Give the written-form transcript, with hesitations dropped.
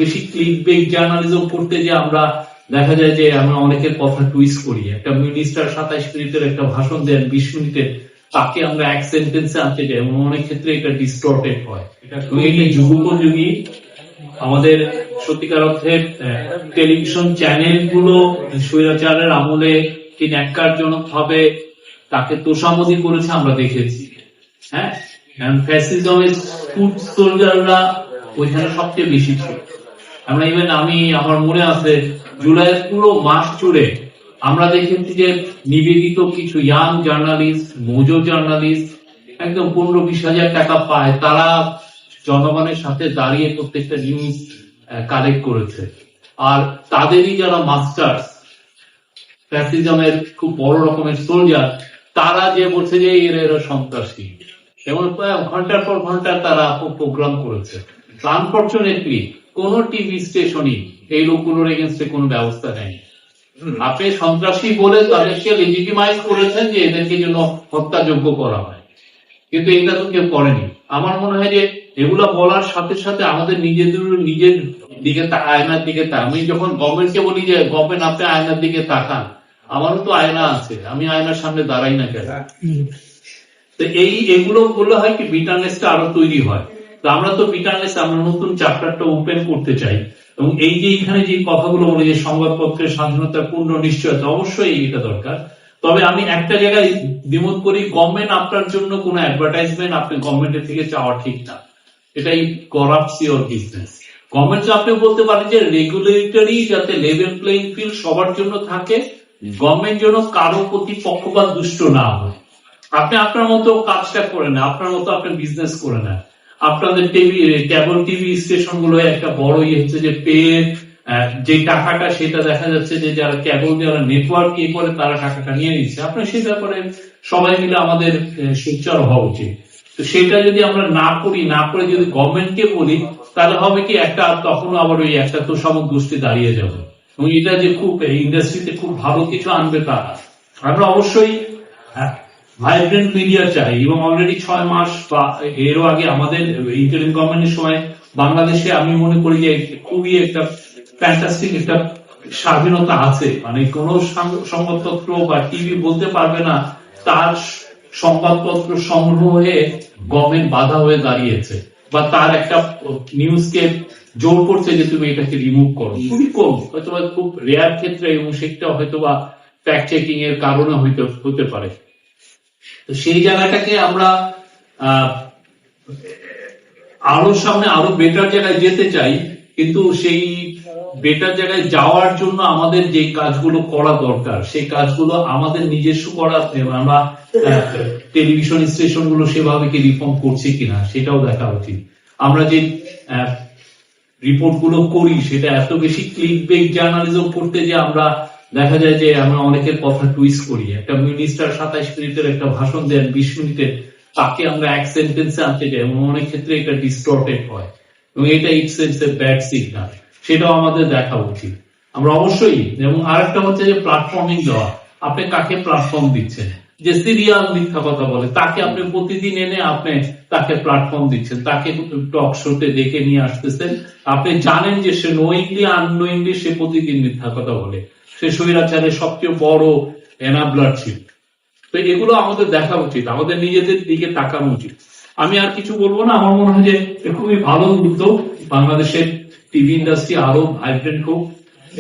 বেশি click bake journalism করতে যে আমরা দেখা যায় যে আমরা অনেকের কথা টুইস্ট করি। একটা মিনিস্টার 27 মিনিটের একটা ভাষণ দেন 20 মিনিটের, তাকে আমরা এক সেন্টেন্সে আনতে যাই এবং অনেক ক্ষেত্রে এটা ডিস্টর্টেড হয়। এই যুগোপযোগী আমাদের সত্যিকার অর্থে টেলিভিশন চ্যানেল গুলো স্বৈরাচারের আমলে কি ন্যাক্কারজনক ভাবে তাকে তোষামোদি করেছে আমরা দেখেছি। হ্যাঁ, ফ্যাসিজমের ফুড সোলজাররা ওইখানে সবচেয়ে বেশি ছিল। আমরা আমার মনে আছে জুলাইয়ের পুরো মাস জুড়ে আমরা দেখেছি যে নিবেদিত কিছু ইয়াং জার্নালিস্ট, মোজো জার্নালিস্ট একদম 15-20 হাজার টাকা পায়, তারা জনগণের সাথে দাঁড়িয়ে প্রত্যেকটা নিউজ কালেক্ট করেছে। আর তাদেরই যারা মাস্টার্স, ফ্যাসিজমের খুব বড় রকমের সোলজার, তারা যে বলছে যে এরা সন্ত্রাসী, এবং ঘন্টার পর ঘন্টা তারা প্রোগ্রাম করেছে। আনফরচুনেটলি কোন টিভি স্টেশনই এই লোকগুলোর এগেনস্টে কোনো ব্যবস্থা নেই। আপনি সন্ত্রাসী বলে তাদেরকে লেজিটিমাইজ করেছেন যে এদেরকে যেন হত্যাযোগ্য করা হয়, কিন্তু এটা তো কেউ করেনি। আমার মনে হয় যে এগুলা বলার সাথে সাথে আমাদের নিজের দিকে আয়নার দিকে আমি যখন গভর্নমেন্টকে বলি যে গভর্নমেন্ট আপনি আয়নার দিকে তাকান, আমারও তো আয়না আছে, আমি আয়নার সামনে দাঁড়াই না কেন? তো এগুলো বললে হয় কি বিটারনেসটা আরো তৈরি হয়। তো আমরা তো বিটারনেস, আমরা নতুন চ্যাপ্টারটা ওপেন করতে চাই, এবং এই যে এখানে যে কথাগুলো বলে যে সংবাদপত্রের স্বাধীনতার পূর্ণ নিশ্চয়তা, অবশ্যই এটা দরকার। তবে আমি একটা জায়গায় দ্বিমত করি, গভর্নমেন্ট আপনার জন্য কোনো অ্যাডভার্টাইজমেন্ট আপনি গভর্নমেন্টের থেকে চাওয়া ঠিক না, এটাই করাপ্টস ইওর বিজনেস। গভর্নমেন্ট আপনি বলতে পারেন যে রেগুলেটরি যাতে লেভেল প্লেইং ফিল্ড সবার জন্য থাকে, গভর্নমেন্ট যেন কারো প্রতি পক্ষপাত দুষ্ট না হয়। আপনি আপনার মতো কাজটা করে নেন, আপনার মতো আপনি বিজনেস করে নেন। আপনাদের কেবল টিভি স্টেশন গুলো একটা বড় হচ্ছে যে পেয়ে যে টাকাটা, সেটা দেখা যাচ্ছে যে যারা কেবল যারা নেটওয়ার্ক করে তারা টাকাটা নিয়ে নিচ্ছে। আপনার সেই ব্যাপারে সবাই মিলে আমাদের সোচ্চার হওয়া উচিত। তো সেটা যদি আমরা না করে যদি গভর্নমেন্টকে বলি, তাহলে হবে কি একটা তখনও আবার ওই একটা তোষামোদ গোষ্ঠী দাঁড়িয়ে যাবে, এবং এটা যে খুব ইন্ডাস্ট্রিতে খুব ভালো কিছু আনবে তা না। আমরা অবশ্যই ভাইব্রেন্ট মিডিয়া চাই, এবং অলরেডি 6 মাস বা এরও আগে আমাদের ইন্টারিম গভর্নমেন্টের সময় বাংলাদেশে আমি মনে করি যে খুবই একটা ফ্যান্টাস্টিক একটা স্বাধীনতা আছে। মানে কোন সংবাদপত্র বা টিভি বলতে পারবে না তার সংবাদপত্র সংগ্রহে গভর্নমেন্ট বাধা হয়ে দাঁড়িয়েছে, বা তার একটা নিউজকে জোর করছে যে তুমি এটাকে রিমুভ করো। খুবই কম, হয়তো খুব রেয়ার ক্ষেত্রে, এবং সেটা হয়তো বা ফ্যাক্ট চেকিং এর কারণে হতে পারে। তো সেই জায়গাটাকে আমরা আরো সামনে আরো বেটার জায়গায় যেতে চাই, কিন্তু সেই বেটার জায়গায় যাওয়ার জন্য আমাদের যে কাজগুলো করা দরকার, সেই কাজগুলো আমাদের নিজস্ব করা, আমরা টেলিভিশন স্টেশন গুলো সেভাবে কি রিফর্ম করছে কিনা সেটাও দেখা উচিত। আমরা যে রিপোর্ট গুলো করি সেটা এত বেশি ক্লিক বেক জার্নালিজম করতে যে আমরা দেখা যায় যে আমরা অনেকের কথা টুইস্ট করি। একটা মিনিস্টার 27 মিনিটের একটা ভাষণ দেন 20 মিনিটের, তাকে আমরা এক সেন্টেন্সে আনতে যাই এবং অনেক ক্ষেত্রে এটা ডিস্টর্টেড হয়, এবং এটা ইটস এ ব্যাড সিগন্যাল। সেটাও আমাদের দেখা উচিত। আমরা অবশ্যই, এবং আরেকটা হচ্ছে যে প্ল্যাটফর্মিং দেওয়া। আপনি কাকে প্ল্যাটফর্ম দিচ্ছেন? যে সিরিয়াল মিথ্যা কথা বলে তাকে আপনি প্রতিদিন এনে আপনি তাকে প্ল্যাটফর্ম দিচ্ছেন, তাকে টক শোতে ডেকে নিয়ে আসতেছেন। আপনি জানেন যে সে নোয়িংলি আননোয়িংলি সে প্রতিদিন মিথ্যা কথা বলে, সে স্বৈরাচারের সবচেয়ে বড় এনাবলার ছিল। তো এগুলো আমাদের দেখা উচিত, আমাদের নিজেদের দিকে তাকানো উচিত। আমি আর কিছু বলবো না। আমার মনে হয় যে খুবই ভালো উদ্যোগ, বাংলাদেশের টিভি ইন্ডাস্ট্রি আরো ভাইব্রেন্ট হোক,